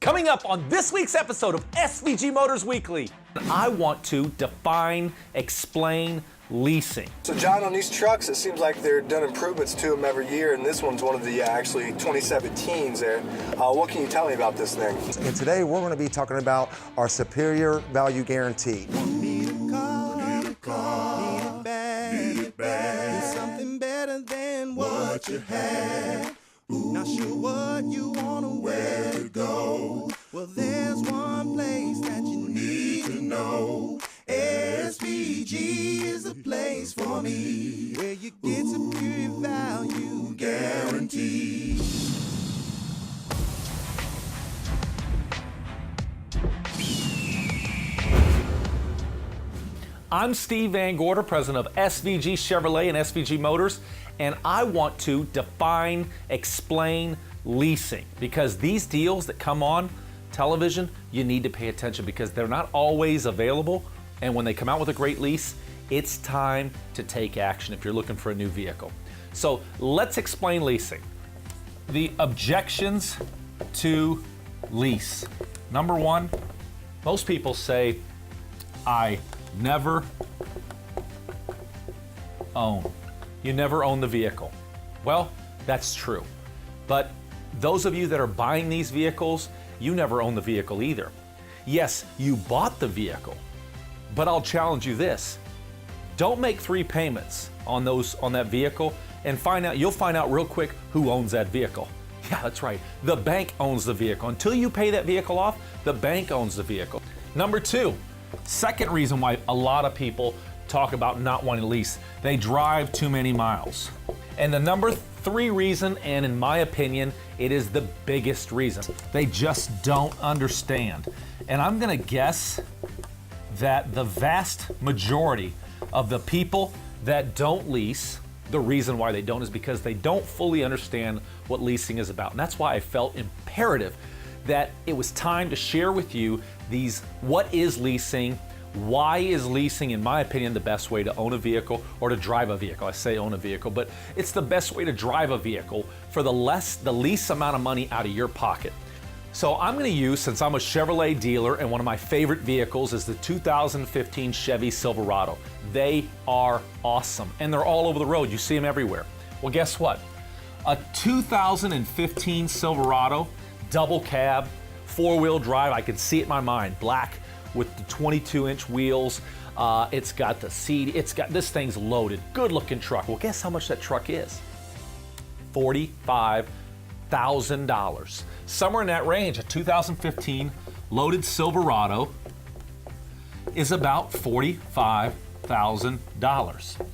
Coming up on this week's episode of SVG Motors Weekly, I want to define, explain leasing. So John, on these trucks, it seems like they're done improvements to them every year, and this one's one of the actually 2017s there. What can you tell me about this thing? And today we're going to be talking about our superior value guarantee. Something better than what you had. Not sure what you want or where to go. Well, there's one place that you need to know. SVG is a place for me, where you get superior value guaranteed. I'm Steve Van Gorder, president of SVG Chevrolet and SVG Motors, and I want to define, explain leasing, because these deals that come on television, you need to pay attention because they're not always available, and when they come out with a great lease, it's time to take action if you're looking for a new vehicle. So let's explain leasing. The objections to lease. Number one, most people say, I never own. You never own the vehicle. Well, that's true. But those of you that are buying these vehicles, you never own the vehicle either. Yes, you bought the vehicle, but I'll challenge you this. Don't make 3 payments on that vehicle and you'll find out real quick who owns that vehicle. Yeah, that's right. The bank owns the vehicle. Until you pay that vehicle off, the bank owns the vehicle. Number 2, second reason why a lot of people talk about not wanting to lease, they drive too many miles. And the number 3 reason, and in my opinion, it is the biggest reason, they just don't understand. And I'm gonna guess that the vast majority of the people that don't lease, the reason why they don't is because they don't fully understand what leasing is about. And that's why I felt imperative that it was time to share with you what is leasing, why is leasing, in my opinion, the best way to own a vehicle or to drive a vehicle. I say own a vehicle, but it's the best way to drive a vehicle for the least amount of money out of your pocket. So I'm going to use, since I'm a Chevrolet dealer and one of my favorite vehicles is the 2015 Chevy Silverado. They are awesome and they're all over the road. You see them everywhere. Well, guess what? A 2015 Silverado, double cab, 4-wheel drive, I can see it in my mind, black with the 22-inch wheels. It's got the seat, this thing's loaded, good looking truck. Well, guess how much that truck is? $45,000. Somewhere in that range, a 2015 loaded Silverado is about $45,000.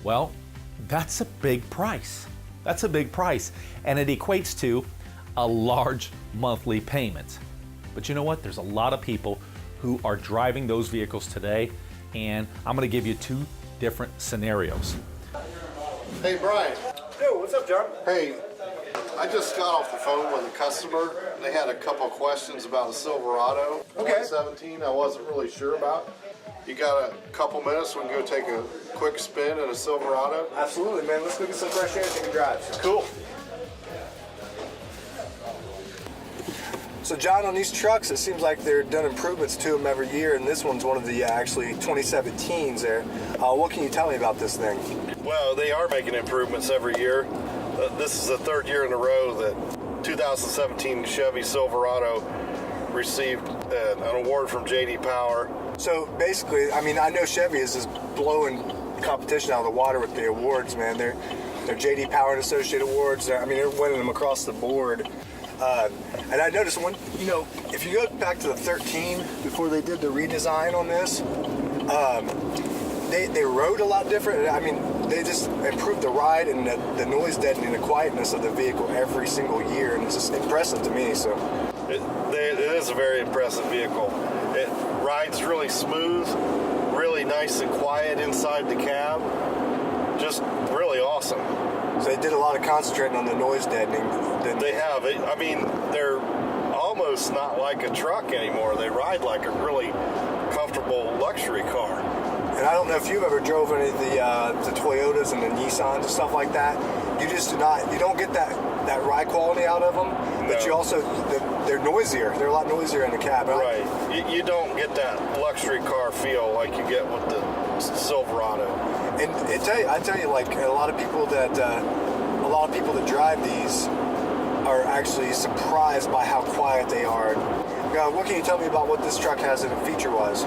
Well, that's a big price. That's a big price, and it equates to a large monthly payment. But you know what? There's a lot of people who are driving those vehicles today, and I'm going to give you 2 different scenarios. Hey, Brian. Yo, what's up, John? Hey, I just got off the phone with a customer. They had a couple questions about a Silverado 2017 I wasn't really sure about. You got a couple minutes, we can go take a quick spin in a Silverado? Absolutely, man. Let's go get some fresh air and take a drive. Cool. So John, on these trucks, it seems like they're done improvements to them every year, and this one's one of the actually 2017s there. What can you tell me about this thing? Well, they are making improvements every year. This is the 3rd year in a row that 2017 Chevy Silverado received an award from J.D. Power. So basically, I mean, I know Chevy is just blowing competition out of the water with the awards, man. They're J.D. Power and Associate Awards. They're winning them across the board. And I noticed if you go back to the 13 before they did the redesign on this, they rode a lot different. I mean, they just improved the ride and the noise deadening, the quietness of the vehicle every single year, and it's just impressive to me. So it is a very impressive vehicle. It rides really smooth, really nice and quiet inside the cab. Just really awesome. So they did a lot of concentrating on the noise deadening. They have. I mean, they're almost not like a truck anymore. They ride like a really comfortable luxury car. And I don't know if you've ever drove any of the Toyotas and the Nissans and stuff like that. You just do not, you don't get that that ride quality out of them. But you also, they're noisier. They're a lot noisier in the cab. Right. You don't get that luxury car feel like you get with the Silverado. And I tell you, like a lot of people that drive these are actually surprised by how quiet they are. Now, what can you tell me about what this truck has in it feature-wise?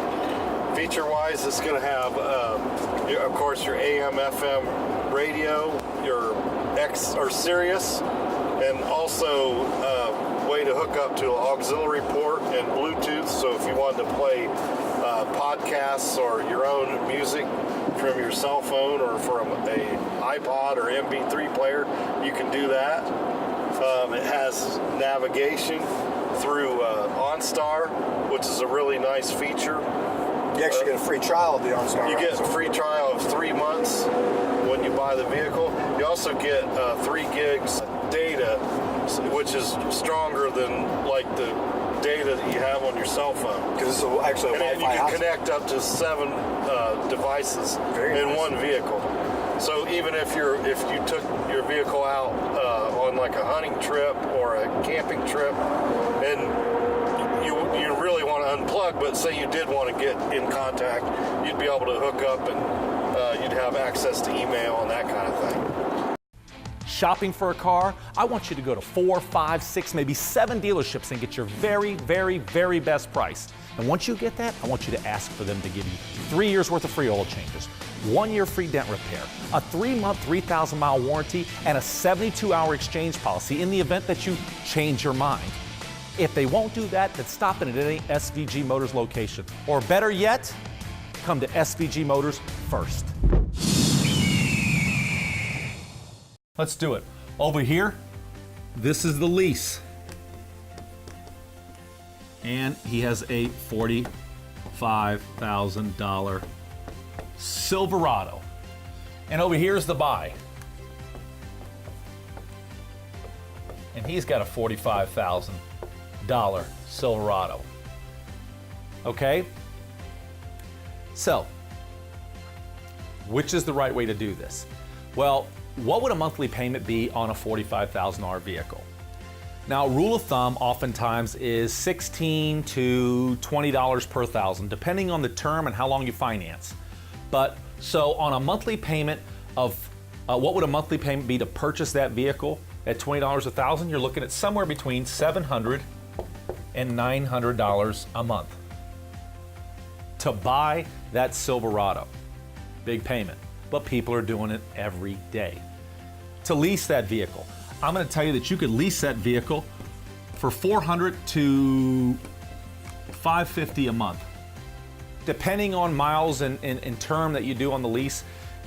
Feature-wise, it's going to have, of course, your AM/FM radio, your X or Sirius, and also way to hook up to an auxiliary port and Bluetooth. So if you wanted to play podcasts or your own music from your cell phone or from a iPod or MP3 player, you can do that. It has navigation through OnStar, which is a really nice feature. You actually get a free trial of the OnStar. You get a free trial of 3 months when you buy the vehicle. You also get 3 gigs data, which is stronger than like the data that you have on your cell phone. Because this is actually a and Wi-Fi you can hotspot. connect up to 7 devices in one vehicle. So even if you took your vehicle out on like a hunting trip or a camping trip, and you really want to unplug, but say you did want to get in contact, you'd be able to hook up and you'd have access to email and that kind of thing. Shopping for a car? I want you to go to 4, 5, 6, maybe 7 dealerships and get your very, very, very best price. And once you get that, I want you to ask for them to give you 3 years worth of free oil changes, 1 year free dent repair, a 3-month, 3,000-mile warranty, and a 72-hour exchange policy in the event that you change your mind. If they won't do that, then stop in at any SVG Motors location. Or better yet, come to SVG Motors first. Let's do it. Over here, this is the lease. And he has a $45,000 Silverado. And over here is the buy. And he's got a $45,000 Silverado. Okay? So, which is the right way to do this? Well, what would a monthly payment be on a $45,000 vehicle? Now, rule of thumb oftentimes is $16 to $20 per thousand, depending on the term and how long you finance. But so on a monthly payment of, what would a monthly payment be to purchase that vehicle at $20 a thousand? You're looking at somewhere between $700 and $900 a month to buy that Silverado. Big payment, but people are doing it every day. To lease that vehicle, I'm going to tell you that you could lease that vehicle for $400 to $550 a month. Depending on miles and term that you do on the lease,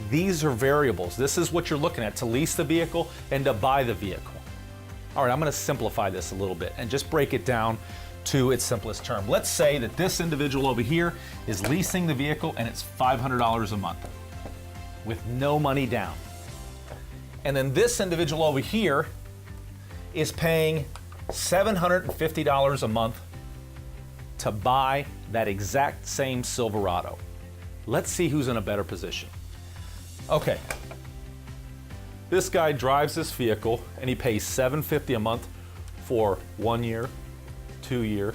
these are variables. This is what you're looking at to lease the vehicle and to buy the vehicle. All right, I'm going to simplify this a little bit and just break it down to its simplest term. Let's say that this individual over here is leasing the vehicle and it's $500 a month with no money down. And then this individual over here is paying $750 a month to buy that exact same Silverado. Let's see who's in a better position. Okay, this guy drives this vehicle and he pays $750 a month for 1 year, 2 year,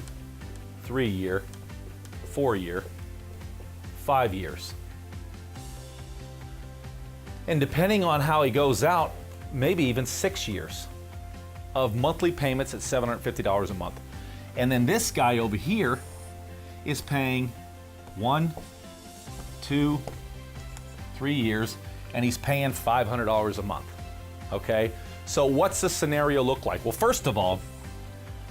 3 year, 4 year, 5 years. And depending on how he goes out, maybe even 6 years of monthly payments at $750 a month. And then this guy over here is paying 1, 2, 3 years, and he's paying $500 a month. Okay? So what's the scenario look like? Well, first of all,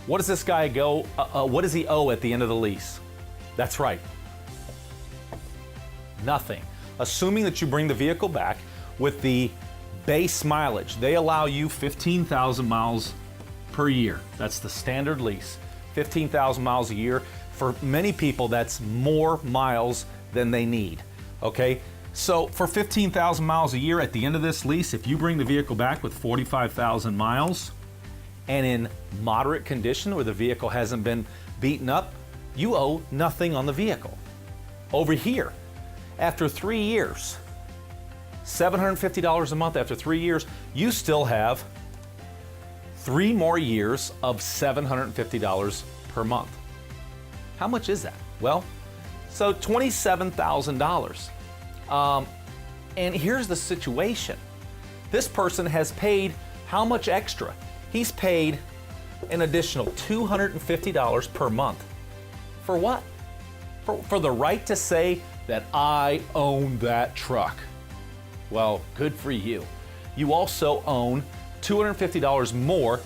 what does this guy what does he owe at the end of the lease? That's right. Nothing. Assuming that you bring the vehicle back with the base mileage. They allow you 15,000 miles per year. That's the standard lease. 15,000 miles a year. For many people, that's more miles than they need. Okay? So for 15,000 miles a year at the end of this lease, if you bring the vehicle back with 45,000 miles and in moderate condition where the vehicle hasn't been beaten up, you owe nothing on the vehicle. Over here, after 3 years, $750 a month after 3 years, you still have 3 more years of $750 per month. How much is that? Well, so $27,000. And here's the situation. This person has paid how much extra? He's paid an additional $250 per month. For what? For the right to say that I own that truck. Well, good for you. You also own $250 more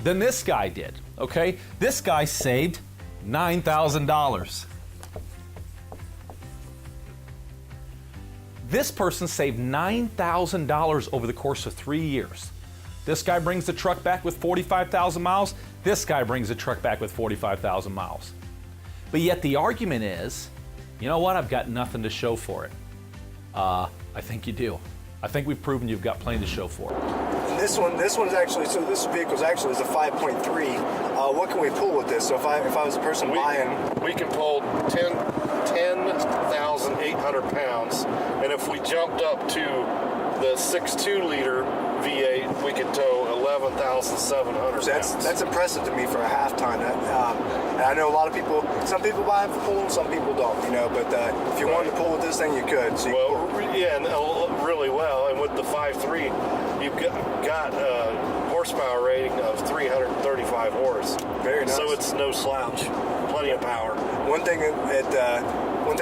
than this guy did, okay? This guy saved $9,000. This person saved $9,000 over the course of 3 years. This guy brings the truck back with 45,000 miles. This guy brings the truck back with 45,000 miles. But yet the argument is, you know what? I've got nothing to show for it. I think you do. I think we've proven you've got plenty to show for it. And this one's actually, so this vehicle's actually is a 5.3. What can we pull with this? So if I was a person buying, we can pull 10,800 pounds, and if we jumped up to the 6.2 liter V8, we could tow 11,700 so pounds. that's impressive to me for a half ton. And I know a lot of people, some people buy them for pulling, some people don't, you know, but if you wanted to pull with this thing, you could. So yeah, and really well, and with the 5.3, you've got a horsepower rating of 335 horse. Very nice. So it's no slouch. Plenty of power. One thing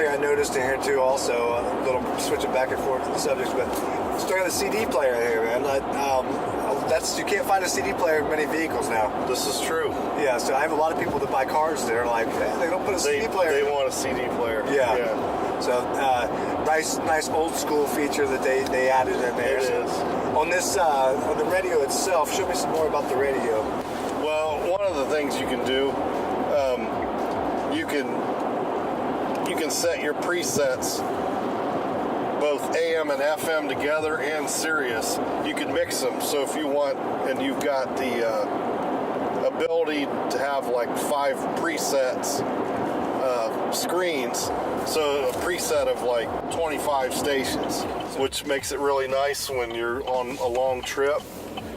I noticed in here too, also a little switching back and forth to the subjects, but starting the CD player here, man. You can't find a CD player in many vehicles now. This is true. Yeah, so I have a lot of people that buy cars that are like, they don't put a CD player. They want a CD player. Yeah. So nice old school feature that they added in there. It is. On this on the radio itself, show me some more about the radio. Well, one of the things you can do, you can set your presets both AM and FM together and Sirius. You can mix them. So if you want, and you've got the ability to have like 5 presets screens, so a preset of like 25 stations, which makes it really nice when you're on a long trip.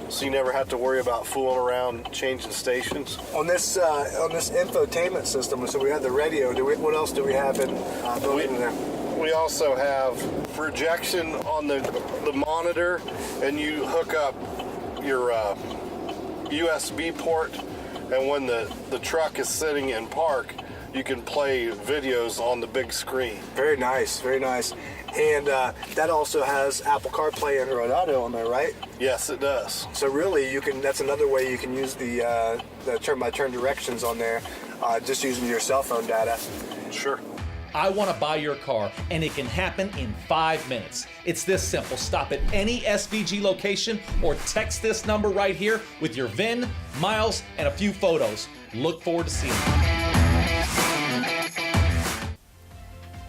So you never have to worry about fooling around changing stations. On this infotainment system, so we have the radio. What else do we have in there? We also have projection on the monitor, and you hook up your USB port, and when the truck is sitting in park, you can play videos on the big screen. Very nice, very nice. And that also has Apple CarPlay and Android Auto on there, right? Yes, it does. So really, that's another way you can use the turn-by-turn directions on there, just using your cell phone data. Sure. I want to buy your car, and it can happen in 5 minutes. It's this simple. Stop at any SVG location or text this number right here with your VIN, miles, and a few photos. Look forward to seeing you.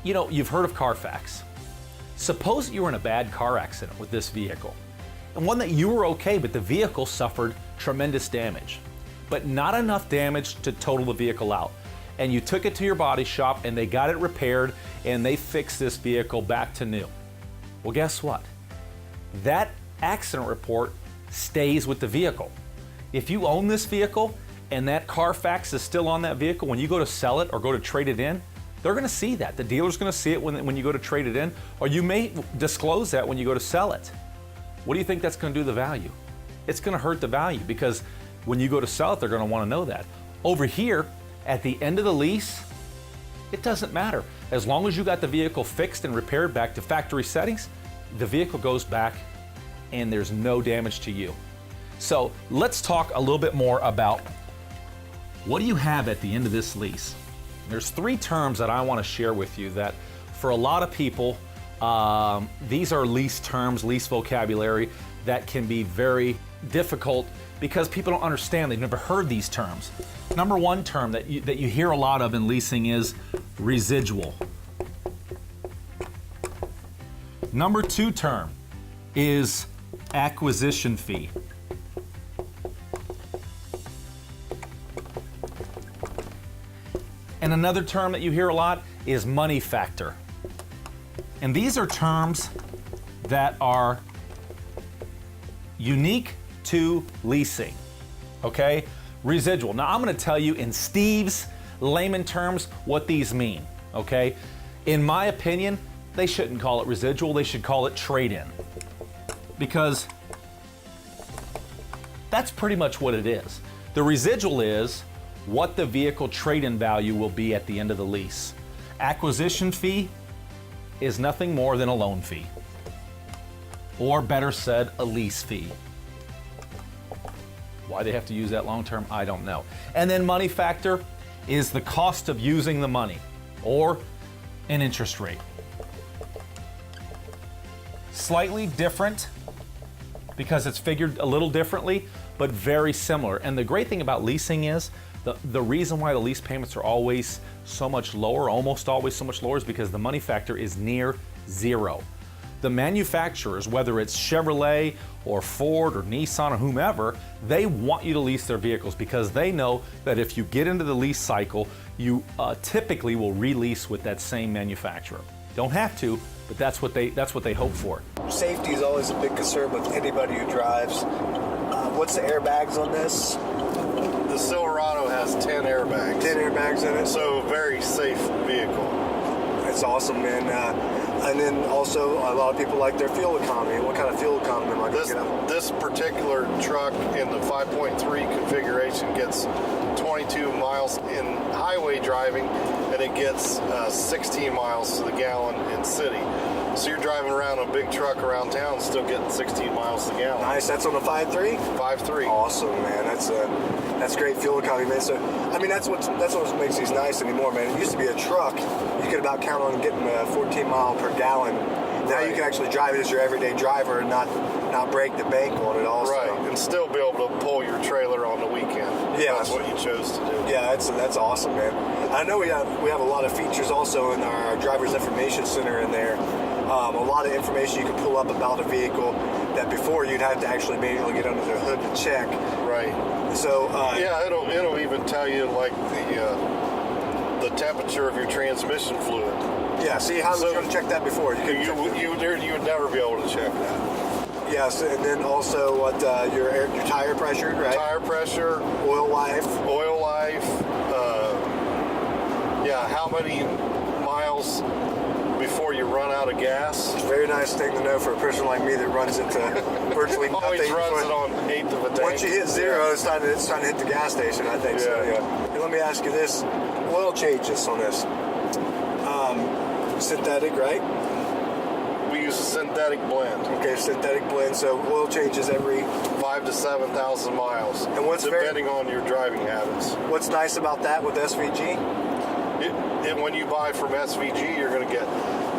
You know, you've heard of Carfax. Suppose you were in a bad car accident with this vehicle, and one that you were okay, but the vehicle suffered tremendous damage, but not enough damage to total the vehicle out. And you took it to your body shop and they got it repaired and they fixed this vehicle back to new. Well, guess what? That accident report stays with the vehicle. If you own this vehicle and that Carfax is still on that vehicle, when you go to sell it or go to trade it in, they're gonna see that. The dealer's gonna see it when you go to trade it in, or you may disclose that when you go to sell it. What do you think that's gonna do to the value? It's gonna hurt the value, because when you go to sell it, they're gonna wanna know that. Over here, at the end of the lease, it doesn't matter. As long as you got the vehicle fixed and repaired back to factory settings, the vehicle goes back and there's no damage to you. So let's talk a little bit more about what do you have at the end of this lease. There's 3 terms that I want to share with you that for a lot of people, these are lease terms, lease vocabulary that can be very difficult because people don't understand. They've never heard these terms. Number 1 term that you hear a lot of in leasing is residual. Number 2 term is acquisition fee. And another term that you hear a lot is money factor. And these are terms that are unique to leasing. okay? Residual. Now I'm gonna tell you in Steve's layman terms what these mean, okay? In my opinion, they shouldn't call it residual, they should call it trade-in. Because that's pretty much what it is. The residual is what the vehicle trade-in value will be at the end of the lease. Acquisition fee is nothing more than a loan fee. Or better said, a lease fee. Why they have to use that long term, I don't know. And then money factor is the cost of using the money, or an interest rate. Slightly different because it's figured a little differently, but very similar. And the great thing about leasing is the reason why the lease payments are always so much lower, almost always so much lower, is because the money factor is near zero. The manufacturers, whether it's Chevrolet or Ford or Nissan or whomever, they want you to lease their vehicles because they know that if you get into the lease cycle, you typically will release with that same manufacturer. Don't have to, but that's what they hope for. Safety is always a big concern with anybody who drives. What's the airbags on this? The Silverado has 10 airbags. 10 airbags in it. So very safe vehicle. That's awesome, man. And then also, a lot of people like their fuel economy. What kind of fuel economy am I going to get out? This particular truck in the 5.3 configuration gets 22 miles in highway driving, and it gets 16 miles to the gallon in city. So you're driving around a big truck around town, still getting 16 miles to the gallon. Nice. That's on the 5.3? 5.3. Awesome, man. That's great fuel economy, man. So, I mean, that's what makes these nice anymore, man. It used to be a truck. You could about count on getting 14 mile per gallon. Now you can actually drive it as your everyday driver and not break the bank on it also. Right, and still be able to pull your trailer on the weekend. Yeah, that's what you chose to do. Yeah, that's awesome, man. I know we have a lot of features also in our driver's information center in there. A lot of information you can pull up about a vehicle that before you'd have to actually manually get under the hood to check. Right. So yeah, it'll even tell you like the temperature of your transmission fluid. Yeah. See how you check that before? You would never be able to check that. Yes, and then also what your tire pressure, right? Tire pressure, oil life. Yeah, how many miles before you run out of gas? Very nice thing to know for a person like me that runs into virtually nothing. Always runs it on 1/8 of a tank. Once you hit zero, yeah. it's time to hit the gas station, I think. Yeah. So, yeah. And let me ask you this: oil changes on this. Synthetic, right? We use a synthetic blend. Okay, synthetic blend. So oil changes every 5,000 to 7,000 miles. And what's depending on your driving habits. What's nice about that with SVG? When you buy from SVG, you're going to get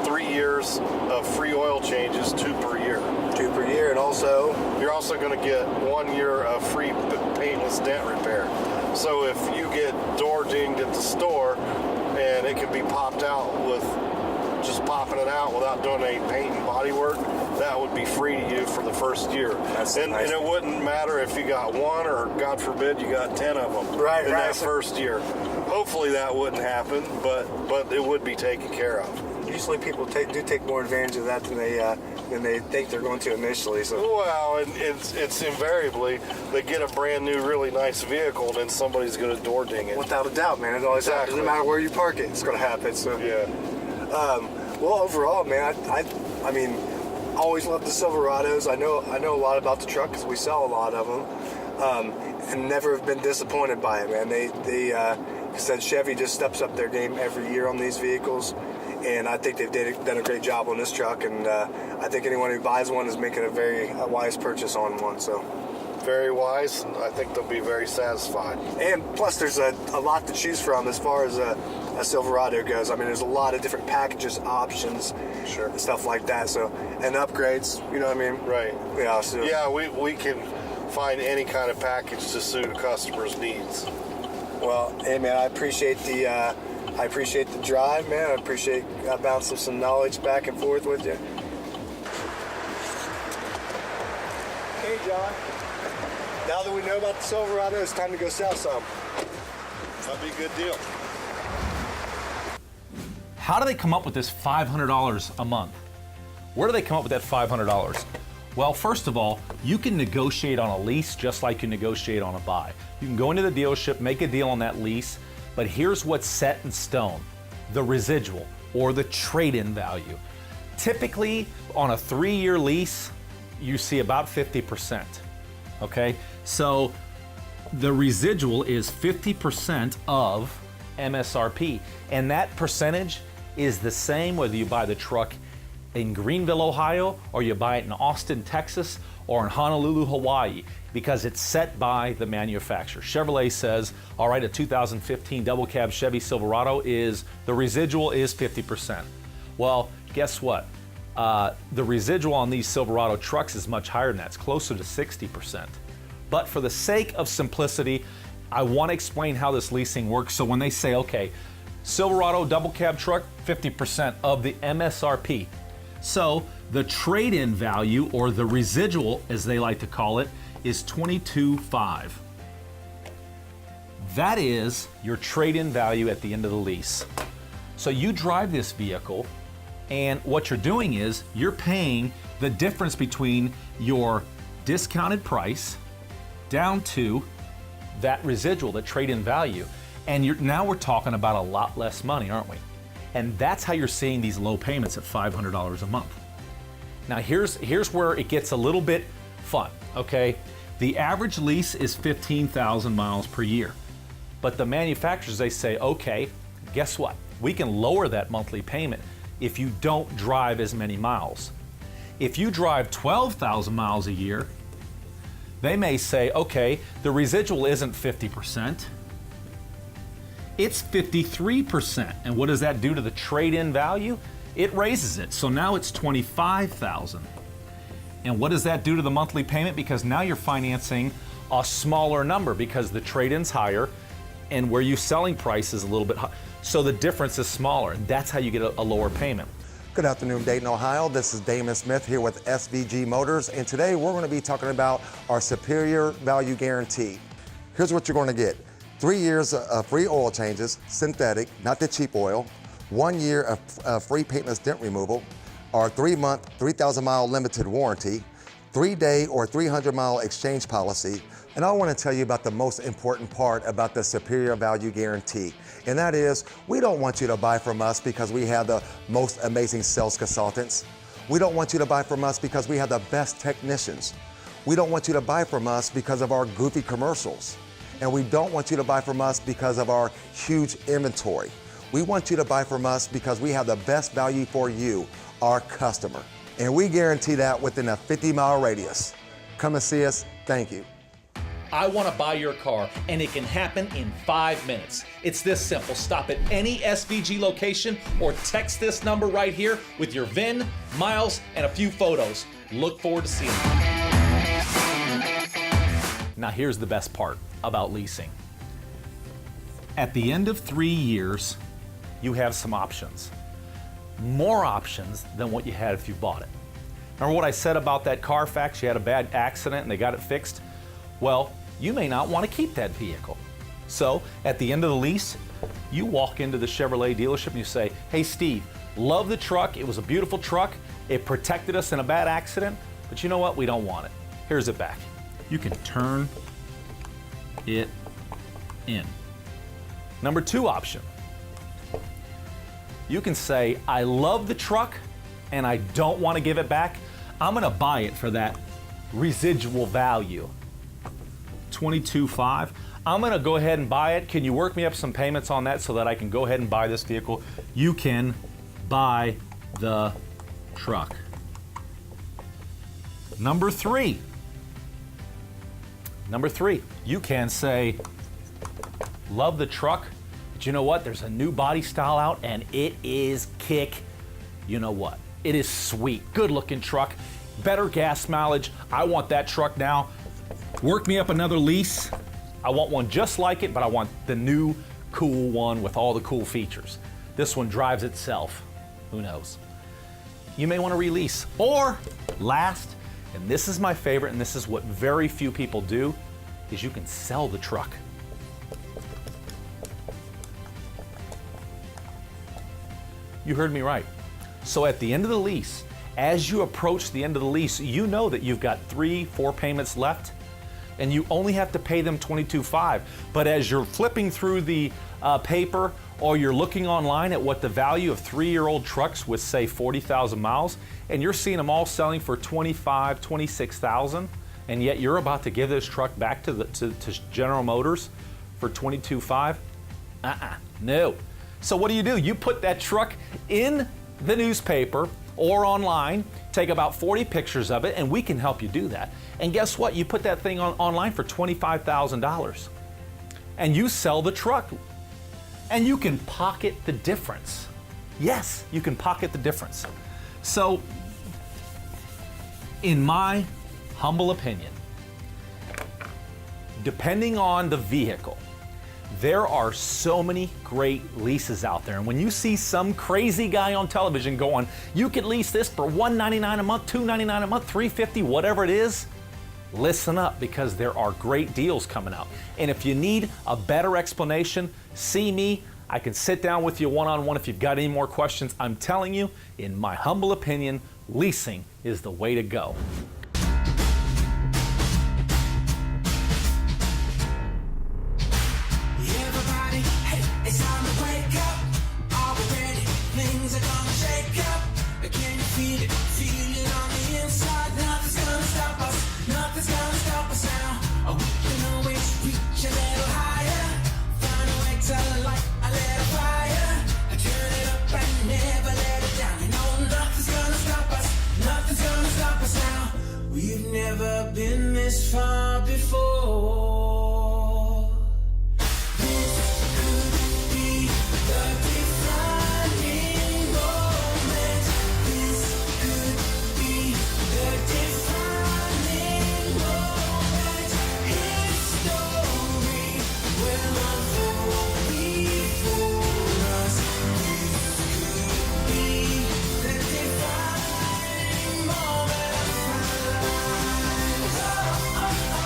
3 years of free oil changes, 2 per year. 2 per year, and also you're also going to get 1 year of free paintless dent repair. So if you get door dinged at the store, and it can be popped out with just popping it out without doing any paint and body work, that would be free to you for the first year. And it wouldn't matter if you got one or, God forbid, you got 10 of them in that first year. Hopefully that wouldn't happen, but it would be taken care of. Usually people do take more advantage of that than they think they're going to initially. So. Well, and it's invariably they get a brand new, really nice vehicle, and then somebody's going to door ding it. Without a doubt, man. It always happens. No matter where you park it, it's going to happen. So yeah. Well, overall, man, I mean, always loved the Silverados. I know a lot about the truck because we sell a lot of them, and never have been disappointed by it, man. They said Chevy just steps up their game every year on these vehicles, and I think they've done a great job on this truck, and I think anyone who buys one is making a very wise purchase on one. So. Very wise, and I think they'll be very satisfied. And plus, there's a lot to choose from as far as a Silverado goes. I mean, there's a lot of different packages, options, sure, stuff like that. So, and upgrades, you know what I mean? Right. Yeah. So. Yeah, we can find any kind of package to suit a customer's needs. Well, hey man, I appreciate the drive, man. I appreciate bouncing some knowledge back and forth with you. Hey, John. Now that we know about the Silverado, it's time to go sell some. That'd be a good deal. How do they come up with this $500 a month? Where do they come up with that $500? Well, first of all, you can negotiate on a lease just like you negotiate on a buy. You can go into the dealership, make a deal on that lease, but here's what's set in stone: the residual, or the trade-in value. Typically, on a 3-year lease, you see about 50%, okay? So the residual is 50% of MSRP, and that percentage is the same whether you buy the truck in Greenville, Ohio, or you buy it in Austin, Texas, or in Honolulu, Hawaii, because it's set by the manufacturer. Chevrolet says, all right, a 2015 double cab Chevy Silverado the residual is 50%. Well, guess what? The residual on these Silverado trucks is much higher than that. It's closer to 60%. But for the sake of simplicity, I want to explain how this leasing works. So when they say, okay, Silverado double cab truck, 50% of the MSRP. So the trade-in value, or the residual as they like to call it, is $22,500. That is your trade-in value at the end of the lease. So you drive this vehicle, and what you're doing is you're paying the difference between your discounted price down to that residual, the trade-in value. And now we're talking about a lot less money, aren't we? And that's how you're seeing these low payments at $500 a month. Now here's where it gets a little bit fun, okay? The average lease is 15,000 miles per year. But the manufacturers, they say, okay, guess what? We can lower that monthly payment if you don't drive as many miles. If you drive 12,000 miles a year, they may say, okay, the residual isn't 50%, it's 53%. And what does that do to the trade-in value? It raises it. So now it's $25,000. And what does that do to the monthly payment? Because now you're financing a smaller number because the trade-in's higher and where your selling price is a little bit higher. So the difference is smaller, and that's how you get a lower payment. Good afternoon, Dayton, Ohio. This is Damon Smith here with SVG Motors, and today we're going to be talking about our superior value guarantee. Here's what you're going to get. 3 years of free oil changes, synthetic, not the cheap oil. 1 year of free paintless dent removal. Our 3-month, 3,000-mile limited warranty. 3-day or 300-mile exchange policy. And I want to tell you about the most important part about the superior value guarantee. And that is, we don't want you to buy from us because we have the most amazing sales consultants. We don't want you to buy from us because we have the best technicians. We don't want you to buy from us because of our goofy commercials. And we don't want you to buy from us because of our huge inventory. We want you to buy from us because we have the best value for you, our customer. And we guarantee that within a 50-mile radius. Come and see us. Thank you. I want to buy your car, and it can happen in 5 minutes. It's this simple. Stop at any SVG location or text this number right here with your VIN, miles, and a few photos. Look forward to seeing you. Now here's the best part about leasing. At the end of 3 years, you have some options. More options than what you had if you bought it. Remember what I said about that Carfax? You had a bad accident and they got it fixed? Well, you may not want to keep that vehicle. So at the end of the lease, you walk into the Chevrolet dealership and you say, hey Steve, love the truck, it was a beautiful truck, it protected us in a bad accident, but you know what, we don't want it. Here's it back. You can turn it in. Number 2 option. You can say, I love the truck and I don't want to give it back. I'm gonna buy it for that residual value. $22,500. I'm gonna go ahead and buy it. Can you work me up some payments on that so that I can go ahead and buy this vehicle? You can buy the truck. Number 3. You can say, love the truck, but you know what? There's a new body style out and it is kick. You know what? It is sweet, good looking truck, better gas mileage. I want that truck now. Work me up another lease. I want one just like it, but I want the new cool one with all the cool features. This one drives itself. Who knows? You may want to release. Or last, and this is my favorite, and this is what very few people do, is you can sell the truck. You heard me right. So at the end of the lease, As you approach the end of the lease, you know that you've got 3-4 payments left, and you only have to pay them $22,500. But as you're flipping through the paper, or you're looking online at what the value of 3-year-old trucks with, say, 40,000 miles, and you're seeing them all selling for $25,000, $26,000, and yet you're about to give this truck back to General Motors for $22,500? No. So what do? You put that truck in the newspaper or online, take about 40 pictures of it, and we can help you do that. And guess what? You put that thing online for $25,000, and you sell the truck, and you can pocket the difference. Yes, you can pocket the difference. So, in my humble opinion, depending on the vehicle, there are so many great leases out there. And when you see some crazy guy on television going, you could lease this for $199 a month, $299 a month, $350, whatever it is, listen up, because there are great deals coming out. And if you need a better explanation, see me. I can sit down with you one-on-one if you've got any more questions. I'm telling you, in my humble opinion, leasing is the way to go. Everybody, hey, it's time to wake up. Are we ready? Things are gonna shake up. Can you feel it? Feel it on the inside. Nothing's gonna stop us. Nothing's gonna stop us now. We can always reach a little higher. Find a way to light a little fire. Turn it up and never let it down. You know nothing's gonna stop us. Nothing's gonna stop us now. We've never been this far before. This could be the defining moment. This could be the defining moment. History will unfold before us. This could be the defining moment of our lives.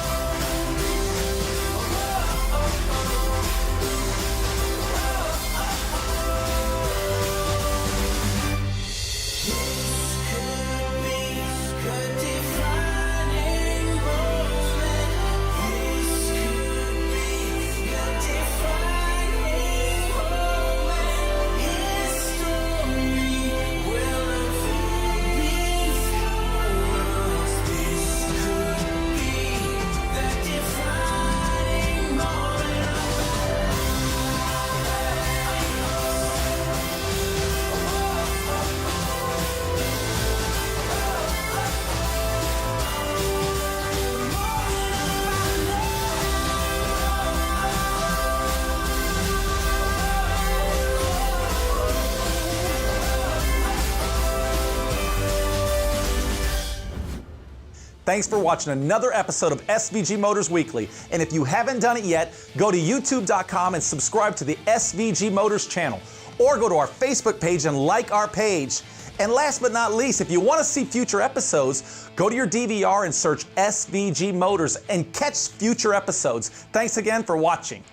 Thanks for watching another episode of SVG Motors Weekly. And if you haven't done it yet, go to youtube.com and subscribe to the SVG Motors channel. Or go to our Facebook page and like our page. And last but not least, if you want to see future episodes, go to your DVR and search SVG Motors and catch future episodes. Thanks again for watching.